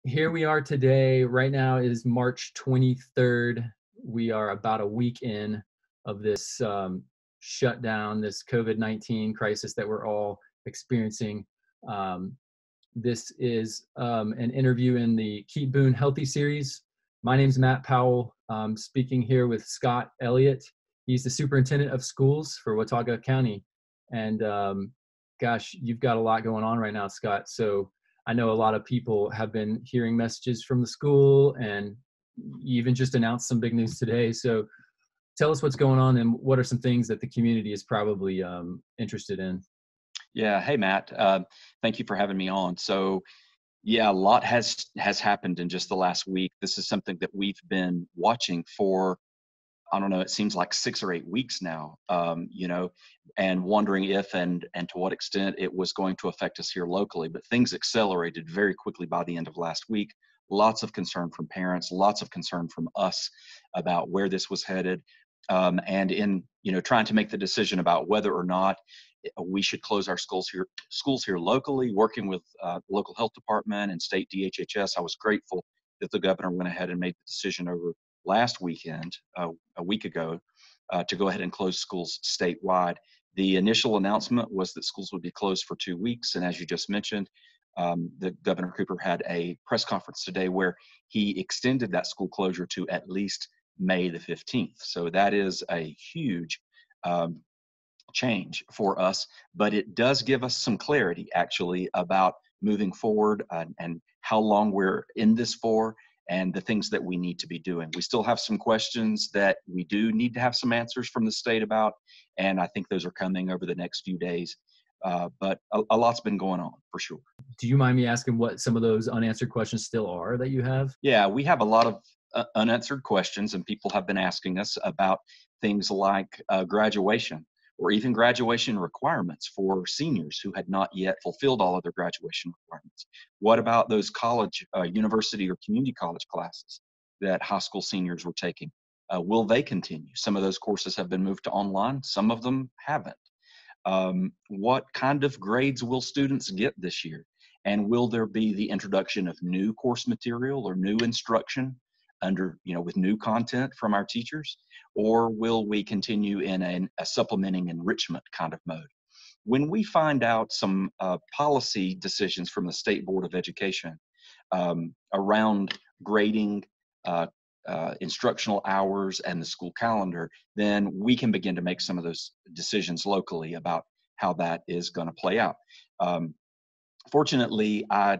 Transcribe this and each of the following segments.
here we are today. Right now is March 23rd. We are about a week in of this shutdown, this COVID-19 crisis that we're all experiencing. Um, this is an interview in the Keep Boone Healthy series. My name's Matt Powell. Speaking here with Scott Elliot. He's the superintendent of schools for Watauga County. And gosh, you've got a lot going on right now, Scott. So I know a lot of people have been hearing messages from the school, and you even just announced some big news today. So tell us what's going on and what are some things that the community is probably interested in. Yeah. Hey, Matt. Thank you for having me on. So, yeah, a lot has happened in just the last week. This is something that we've been watching for, I don't know, it seems like 6 or 8 weeks now. And wondering if and to what extent it was going to affect us here locally. But things accelerated very quickly by the end of last week. Lots of concern from parents, lots of concern from us about where this was headed, and in trying to make the decision about whether or not we should close our schools here locally, working with local health department and state DHHS. I was grateful that the governor went ahead and made the decision over last weekend, a week ago, to go ahead and close schools statewide. The initial announcement was that schools would be closed for 2 weeks, and as you just mentioned, the Governor Cooper had a press conference today where he extended that school closure to at least May the 15th. So that is a huge change for us, but it does give us some clarity actually about moving forward, and how long we're in this for and the things that we need to be doing. We still have some questions that we do need to have some answers from the state about, and I think those are coming over the next few days. But a lot's been going on for sure. Do you mind me asking what some of those unanswered questions still are that you have? Yeah, we have a lot of unanswered questions, and people have been asking us about things like graduation, or even graduation requirements for seniors who had not yet fulfilled all of their graduation requirements. What about those college, university, or community college classes that high school seniors were taking? Will they continue? Some of those courses have been moved to online, some of them haven't. What kind of grades will students get this year? And will there be the introduction of new course material or new instruction with new content from our teachers? Or will we continue in a supplementing enrichment kind of mode? When we find out some policy decisions from the State Board of Education around grading, instructional hours, and the school calendar, then we can begin to make some of those decisions locally about how that is going to play out. Fortunately, I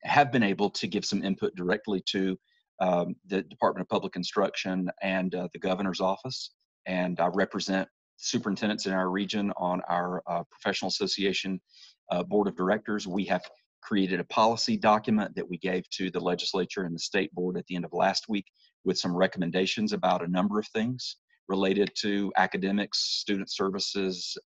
have been able to give some input directly to the Department of Public Instruction and the governor's office, and I represent superintendents in our region on our professional association board of directors. We have created a policy document that we gave to the legislature and the state board at the end of last week with some recommendations about a number of things related to academics, student services,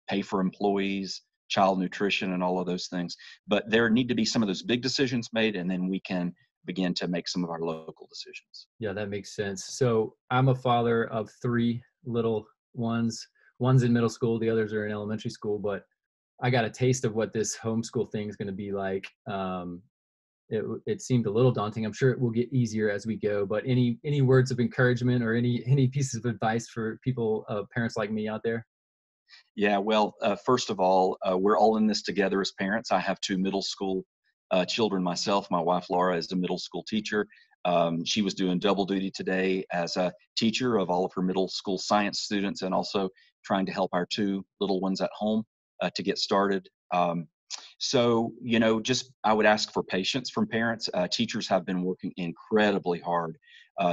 pay for employees, child nutrition, and all of those things. But there need to be some of those big decisions made, and then we can begin to make some of our local decisions. Yeah, that makes sense. So I'm a father of three little ones. One's in middle school, the others are in elementary school, but I got a taste of what this homeschool thing is going to be like. It seemed a little daunting. I'm sure it will get easier as we go, but any words of encouragement or any pieces of advice for people, parents like me out there? Yeah, well, first of all, we're all in this together as parents. I have two middle school children myself. My wife, Laura, is a middle school teacher. She was doing double duty today as a teacher of all of her middle school science students, and also trying to help our two little ones at home to get started. So, just I would ask for patience from parents. Teachers have been working incredibly hard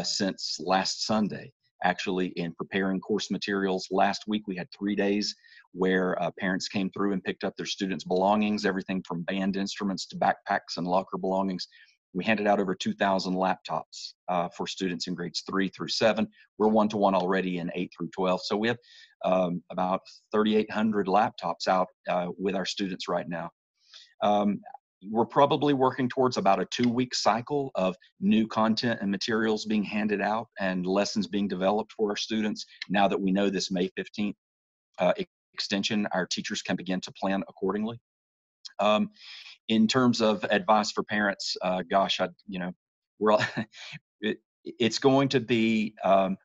since last Sunday, actually, in preparing course materials. Last week, we had 3 days where parents came through and picked up their students' belongings, everything from band instruments to backpacks and locker belongings. We handed out over 2,000 laptops for students in grades 3 through 7. We're one-to-one already in 8 through 12. So we have about 3,800 laptops out with our students right now. We're probably working towards about a 2-week cycle of new content and materials being handed out and lessons being developed for our students. Now that we know this May 15th extension, our teachers can begin to plan accordingly. in terms of advice for parents, gosh, we're all, it's going to be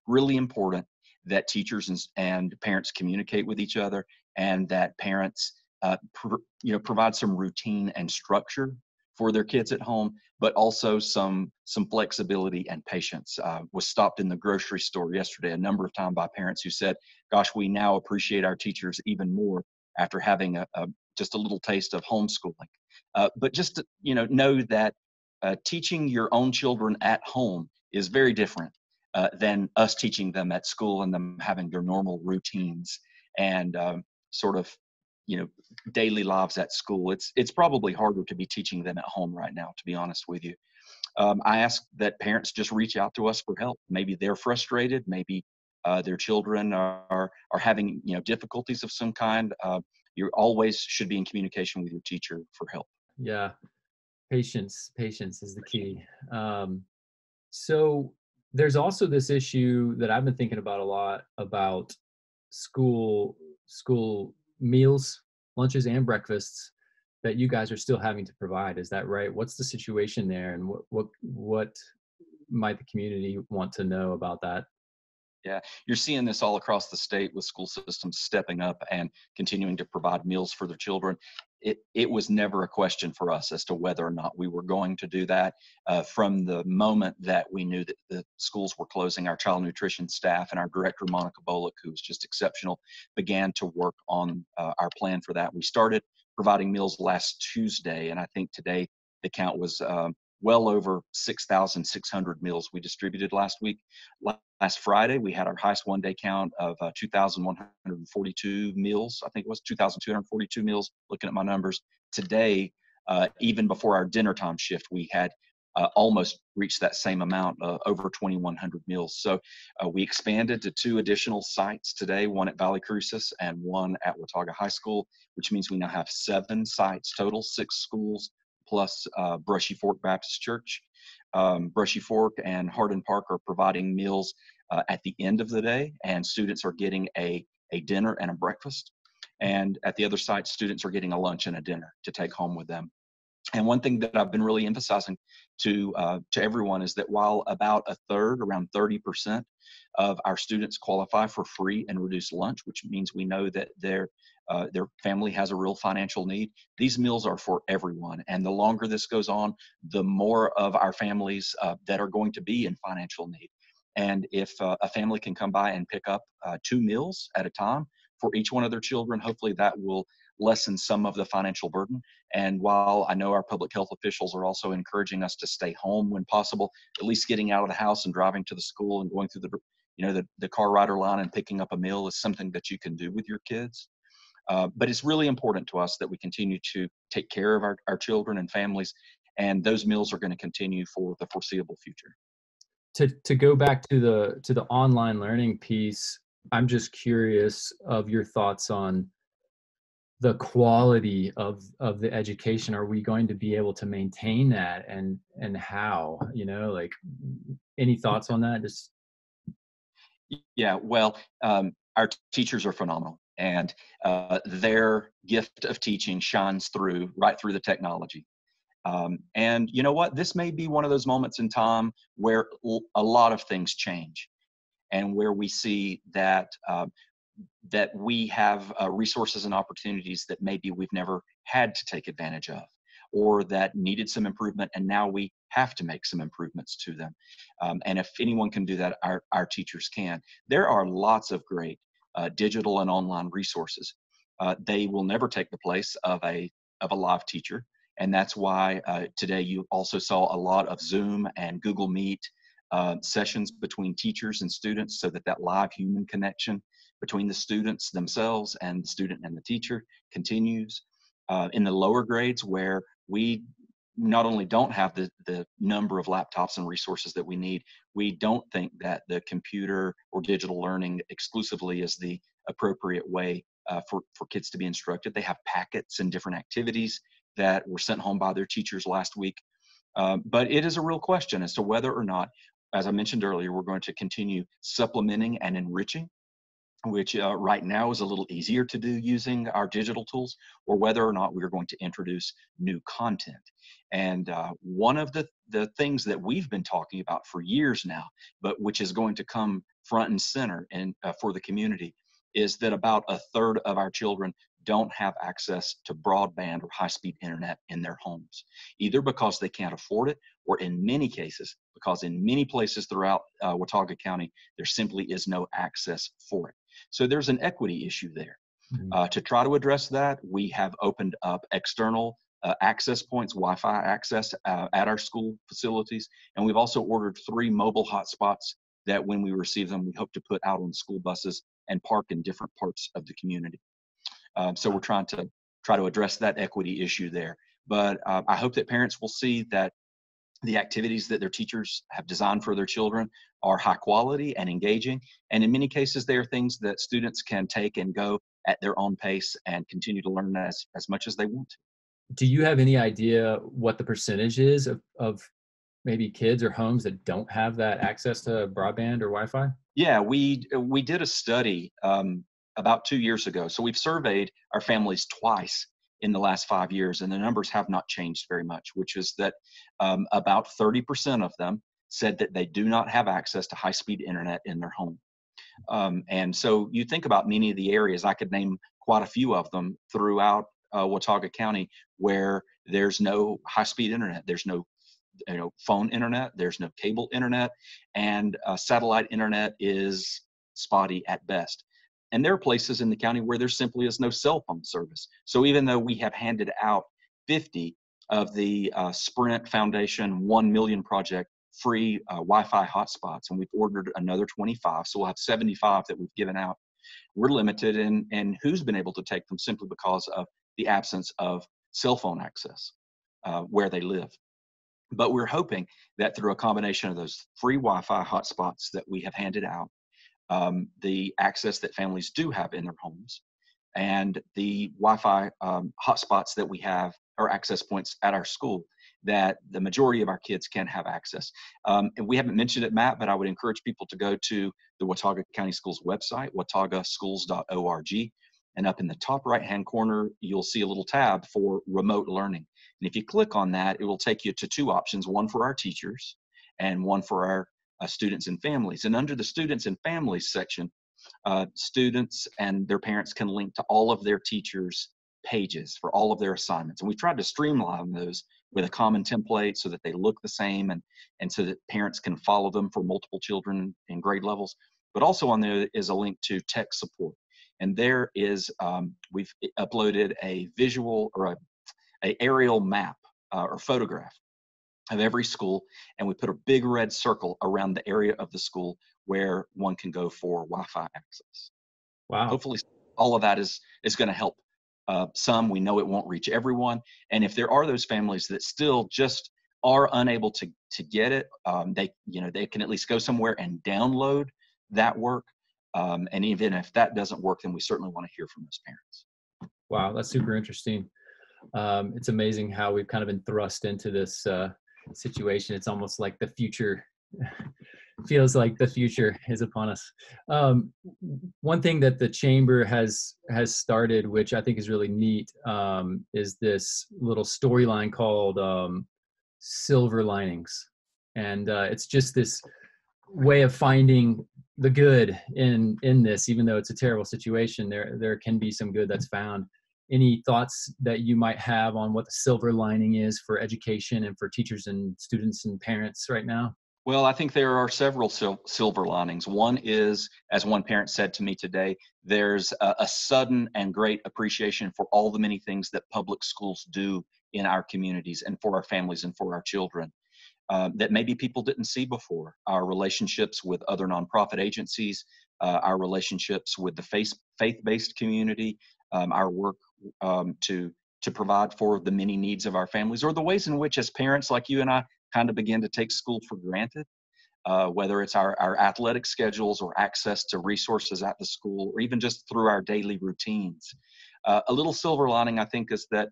really important that teachers and parents communicate with each other, and that parents, provide some routine and structure for their kids at home, but also some flexibility and patience. Was stopped in the grocery store yesterday a number of times by parents who said, "Gosh, we now appreciate our teachers even more after having just a little taste of homeschooling." But just to, know that teaching your own children at home is very different than us teaching them at school and them having their normal routines and sort of, you know, daily lives at school. It's probably harder to be teaching them at home right now, to be honest with you. I ask that parents just reach out to us for help. Maybe they're frustrated. Maybe their children are having, difficulties of some kind. You always should be in communication with your teacher for help. Yeah, patience is the key. So there's also this issue that I've been thinking about a lot about school meals, lunches, and breakfasts that you guys are still having to provide. Is that right? What's the situation there, and what might the community want to know about that? Yeah, you're seeing this all across the state with school systems stepping up and continuing to provide meals for their children. It was never a question for us as to whether or not we were going to do that. From the moment that we knew that the schools were closing, our child nutrition staff and our director, Monica Bolick, who was just exceptional, began to work on our plan for that. We started providing meals last Tuesday, and I think today the count was well over 6,600 meals we distributed last week. Last Friday, we had our highest one-day count of 2,142 meals. I think it was 2,242 meals, looking at my numbers. Today, even before our dinner time shift, we had almost reached that same amount, over 2,100 meals. So we expanded to 2 additional sites today, one at Valley Crucis and one at Watauga High School, which means we now have 7 sites total, 6 schools, plus Brushy Fork Baptist Church. Brushy Fork and Hardin Park are providing meals at the end of the day, and students are getting a dinner and a breakfast. And at the other site, students are getting a lunch and a dinner to take home with them. And one thing that I've been really emphasizing to everyone is that while about a third, around 30% of our students qualify for free and reduced lunch, which means we know that their family has a real financial need, these meals are for everyone. And the longer this goes on, the more of our families that are going to be in financial need. And if a family can come by and pick up 2 meals at a time for each one of their children, hopefully that will lessen some of the financial burden. And while I know our public health officials are also encouraging us to stay home when possible, at least getting out of the house and driving to the school and going through the car rider line and picking up a meal is something that you can do with your kids. But it's really important to us that we continue to take care of our children and families, and those meals are going to continue for the foreseeable future. To go back to the online learning piece, I'm just curious of your thoughts on the quality of the education. Are we going to be able to maintain that, and how, like, any thoughts on that? Just Yeah, well, our teachers are phenomenal, and their gift of teaching shines right through the technology. And you know what? This may be one of those moments in time where a lot of things change, and where we see that we have resources and opportunities that maybe we've never had to take advantage of, or that needed some improvement, and now we have to make some improvements to them. And if anyone can do that, our teachers can. There are lots of great digital and online resources. They will never take the place of a live teacher, and that's why today you also saw a lot of Zoom and Google Meet sessions between teachers and students, so that live human connection between the students themselves and the student and the teacher continues. In the lower grades, where we not only don't have the number of laptops and resources that we need, we don't think that the computer or digital learning exclusively is the appropriate way for kids to be instructed. They have packets and different activities that were sent home by their teachers last week. But it is a real question as to whether or not, as I mentioned earlier, we're going to continue supplementing and enriching which right now is a little easier to do using our digital tools, or whether or not we're going to introduce new content. And one of the things that we've been talking about for years now, but which is going to come front and center and for the community, is that about a third of our children don't have access to broadband or high-speed internet in their homes, either because they can't afford it, or in many cases, because in many places throughout Watauga County, there simply is no access for it. So there's an equity issue there. Mhm. To try to address that, we have opened up external access points, Wi-Fi access at our school facilities, and we've also ordered 3 mobile hotspots that when we receive them, we hope to put out on school buses and park in different parts of the community. So we're trying to address that equity issue there. But I hope that parents will see that the activities that their teachers have designed for their children are high quality and engaging. And in many cases, they are things that students can take and go at their own pace and continue to learn as much as they want to. Do you have any idea what the percentage is of maybe kids or homes that don't have that access to broadband or Wi-Fi? Yeah, we did a study about 2 years ago. So we've surveyed our families twice in the last 5 years, and the numbers have not changed very much, which is that about 30% of them said that they do not have access to high-speed internet in their home. And so you think about many of the areas, I could name quite a few of them throughout Watauga County where there's no high-speed internet, there's no phone internet, there's no cable internet, and satellite internet is spotty at best. And there are places in the county where there simply is no cell phone service. So even though we have handed out 50 of the Sprint Foundation 1 million project free Wi-Fi hotspots, and we've ordered another 25, so we'll have 75 that we've given out, we're limited in who's been able to take them simply because of the absence of cell phone access where they live. But we're hoping that through a combination of those free Wi-Fi hotspots that we have handed out, the access that families do have in their homes, and the Wi-Fi hotspots that we have, or access points at our school, that the majority of our kids can have access. And we haven't mentioned it, Matt, but I would encourage people to go to the Watauga County Schools website, wataugaschools.org. And up in the top right-hand corner, you'll see a little tab for remote learning. And if you click on that, it will take you to 2 options, one for our teachers and one for our students and families. And under the students and families section, students and their parents can link to all of their teachers' pages for all of their assignments. And we've tried to streamline those with a common template so that they look the same, and so that parents can follow them for multiple children in grade levels. But also on there is a link to tech support. And there is, we've uploaded a visual or a aerial map or photograph of every school, and we put a big red circle around the area of the school where one can go for Wi-Fi access. Wow. Hopefully all of that is going to help some. We know it won't reach everyone, and if there are those families that still just are unable to get it, they can at least go somewhere and download that work. And even if that doesn't work, then we certainly want to hear from those parents. Wow, that's super interesting. It's amazing how we've kind of been thrust into this situation. It's almost like the future feels like the future is upon us. One thing that the chamber has started, which I think is really neat, is this little storyline called Silver Linings, and it's just this way of finding the good in this. Even though it's a terrible situation, there can be some good that's found. Any thoughts that you might have on what the silver lining is for education and for teachers and students and parents right now? Well, I think there are several silver linings. One is, as one parent said to me today, there's a sudden and great appreciation for all the many things that public schools do in our communities and for our families and for our children that maybe people didn't see before. Our relationships with other nonprofit agencies, our relationships with the faith-based community, our work to provide for the many needs of our families, or the ways in which, as parents like you and I, kind of begin to take school for granted, whether it's our athletic schedules or access to resources at the school, or even just through our daily routines. A little silver lining, I think, is that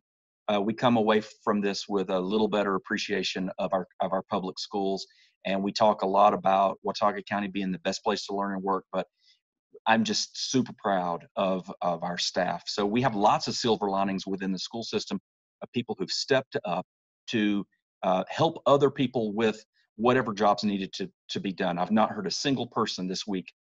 we come away from this with a little better appreciation of our public schools. And we talk a lot about Watauga County being the best place to learn and work, but I'm just super proud of our staff. So we have lots of silver linings within the school system of people who've stepped up to help other people with whatever jobs needed to be done. I've not heard a single person this week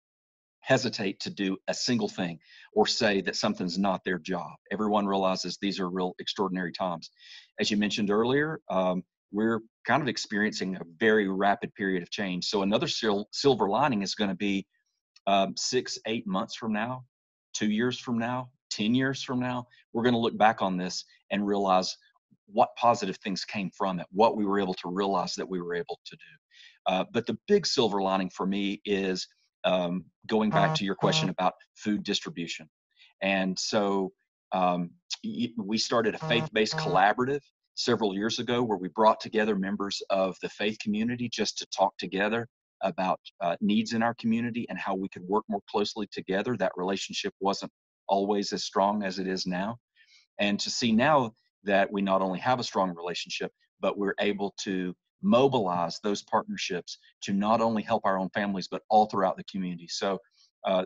hesitate to do a single thing or say that something's not their job. Everyone realizes these are real extraordinary times. As you mentioned earlier, we're kind of experiencing a very rapid period of change. So another silver lining is going to be 6, 8 months from now, 2 years from now, 10 years from now, we're going to look back on this and realize what positive things came from it, what we were able to realize that we were able to do. But the big silver lining for me is going back to your question about food distribution. And so we started a faith-based collaborative several years ago where we brought together members of the faith community just to talk together about needs in our community and how we could work more closely together. That relationship wasn't always as strong as it is now. And to see now that we not only have a strong relationship, but we're able to mobilize those partnerships to not only help our own families, but all throughout the community. So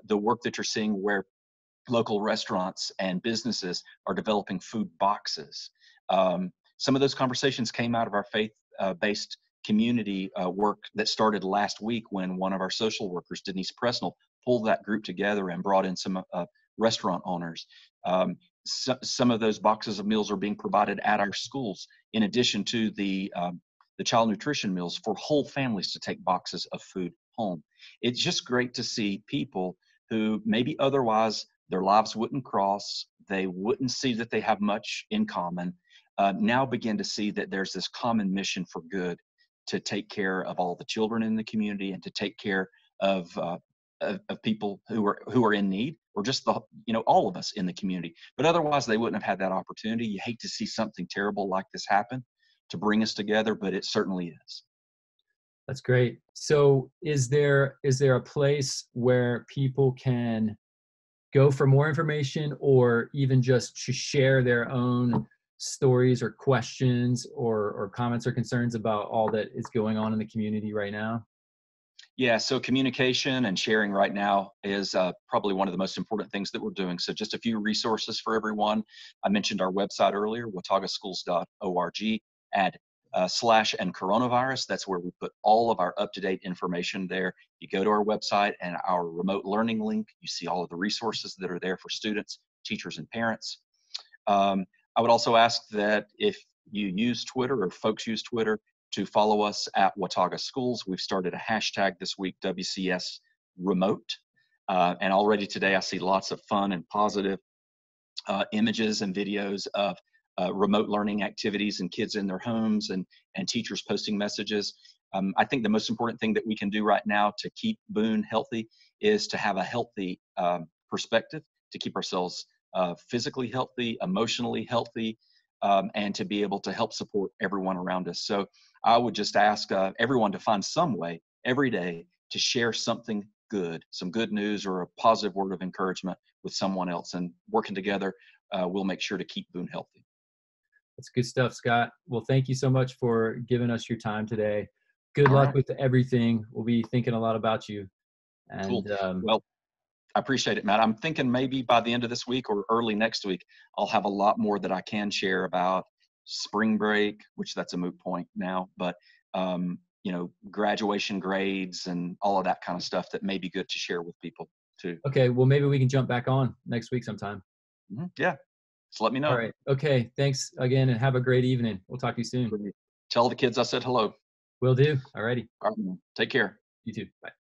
the work that you're seeing where local restaurants and businesses are developing food boxes. Some of those conversations came out of our faith-based community work that started last week when one of our social workers, Denise Presnell, pulled that group together and brought in some restaurant owners. Some of those boxes of meals are being provided at our schools, in addition to the child nutrition meals for whole families to take boxes of food home. It's just great to see people who maybe otherwise their lives wouldn't cross, they wouldn't see that they have much in common, now begin to see that there's this common mission for good to take care of all the children in the community and to take care of people who are in need, or just all of us in the community. But otherwise, they wouldn't have had that opportunity. You hate to see something terrible like this happen to bring us together, but it certainly is. That's great. So is there a place where people can go for more information, or even just to share their own stories or questions or comments or concerns about all that is going on in the community right now? Yeah, so communication and sharing right now is probably one of the most important things that we're doing. So just a few resources for everyone. I mentioned our website earlier, wataugaschools.org. Add / and coronavirus. That's where we put all of our up-to-date information there. You go to our website and our remote learning link. You see all of the resources that are there for students, teachers, and parents. I would also ask that if you use Twitter or folks use Twitter, to follow us at Watauga Schools. We've started a hashtag this week, WCS Remote. And already today I see lots of fun and positive images and videos of remote learning activities and kids in their homes and teachers posting messages. I think the most important thing that we can do right now to keep Boone healthy is to have a healthy perspective, to keep ourselves physically healthy, emotionally healthy, and to be able to help support everyone around us. So I would just ask everyone to find some way every day to share something good, some good news or a positive word of encouragement with someone else. And working together, we'll make sure to keep Boone healthy. That's good stuff, Scott. Well, thank you so much for giving us your time today. Good All luck right. with everything. We'll be thinking a lot about you. Cool. And Well, I appreciate it, Matt. I'm thinking maybe by the end of this week or early next week, I'll have a lot more that I can share about spring break, which that's a moot point now, but graduation grades and all of that kind of stuff that may be good to share with people too. okay, well, maybe we can jump back on next week sometime. Yeah. So let me All know. right. Okay. Thanks again, and have a great evening. We'll talk to you soon. Tell the kids I said hello. Will do. All righty. All right, man. Take care. You too. Bye.